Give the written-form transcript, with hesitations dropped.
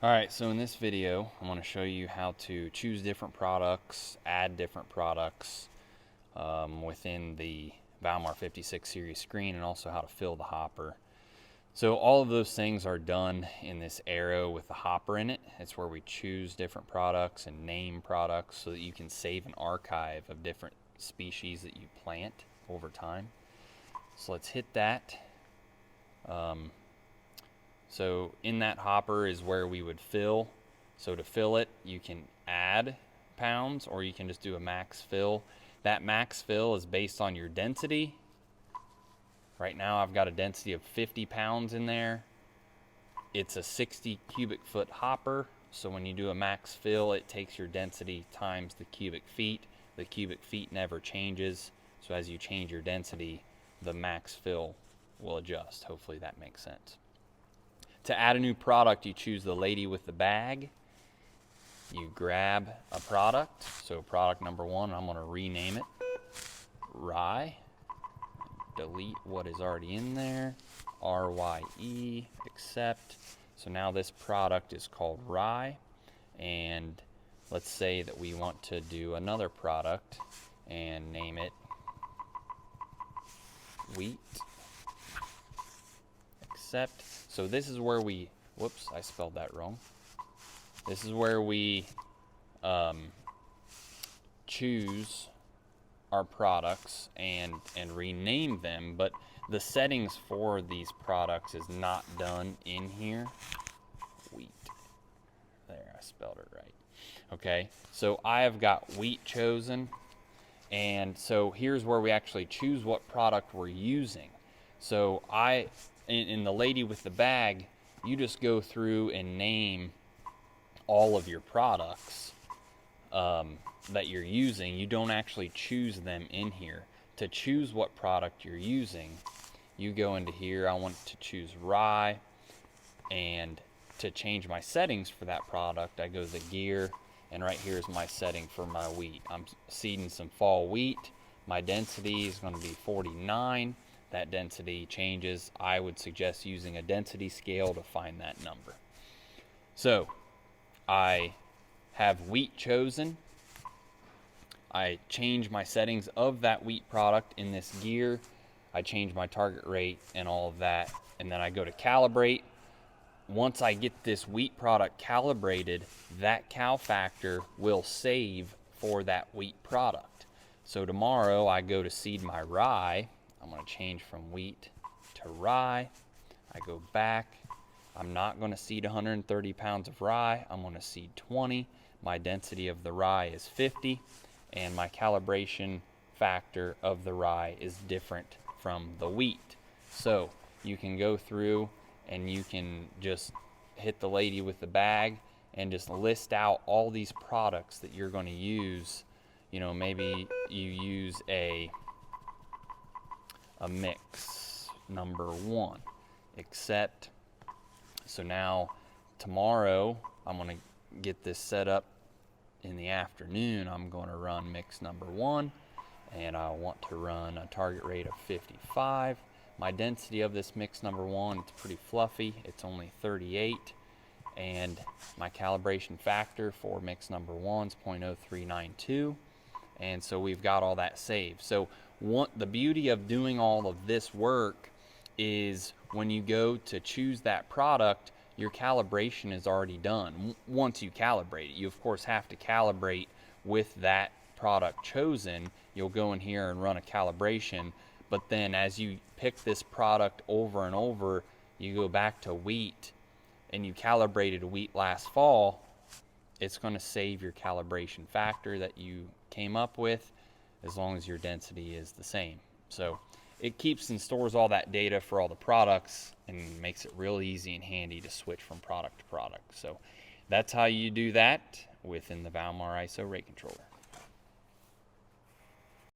Alright, so in this video, I'm going to show you how to choose different products, add different products within the Valmar 56 series screen, and also how to fill the hopper. So all of those things are done in this arrow with the hopper in it. It's where we choose different products and name products so that you can save an archive of different species that you plant over time. So let's hit that. So in that hopper is where we would fill. So to fill it, you can add pounds or you can just do a max fill. That max fill is based on your density. Right now I've got a density of 50 pounds in there. It's a 60 cubic foot hopper. So when you do a max fill, it takes your density times the cubic feet. The cubic feet never changes. So as you change your density, the max fill will adjust. Hopefully that makes sense. To add a new product, you choose the lady with the bag. You grab a product. So product number 1, I'm going to rename it Rye. Delete what is already in there. RYE, accept. So now this product is called Rye. And let's say that we want to do another product and name it Wheat. Accept. So this is where we, whoops, I spelled that wrong. This is where we choose our products and rename them, but the settings for these products is not done in here. Wheat. There, I spelled it right. Okay, so I have got wheat chosen, and so here's where we actually choose what product we're using. So in the lady with the bag, you just go through and name all of your products that you're using. You don't actually choose them in here. To choose what product you're using, you go into here. I want to choose Rye, and to change my settings for that product, I go to the gear, and right here is my setting for my wheat. I'm seeding some fall wheat. My density is going to be 49. That density changes. I would suggest using a density scale to find that number. So I have wheat chosen. I change my settings of that wheat product in this gear. I change my target rate and all of that, and then I go to calibrate. Once I get this wheat product calibrated, that cal factor will save for that wheat product. So tomorrow I go to seed my rye. I'm going to change from wheat to rye. I go back. I'm not going to seed 130 pounds of rye. I'm going to seed 20. My density of the rye is 50, and my calibration factor of the rye is different from the wheat. So you can go through and you can just hit the lady with the bag and just list out all these products that you're going to use. You know, maybe you use a mix number 1, accept. So now tomorrow I'm going to get this set up in the afternoon. I'm going to run mix number 1, and I want to run a target rate of 55. My density of this mix number 1, it's pretty fluffy, it's only 38, and my calibration factor for mix number 1 is 0.0392. And so we've got all that saved. So the beauty of doing all of this work is when you go to choose that product, your calibration is already done. Once you calibrate it, you of course have to calibrate with that product chosen. You'll go in here and run a calibration, but then as you pick this product over and over, you go back to wheat and you calibrated wheat last fall, it's going to save your calibration factor that you came up with as long as your density is the same. So it keeps and stores all that data for all the products and makes it real easy and handy to switch from product to product. So that's how you do that within the Valmar ISO rate controller.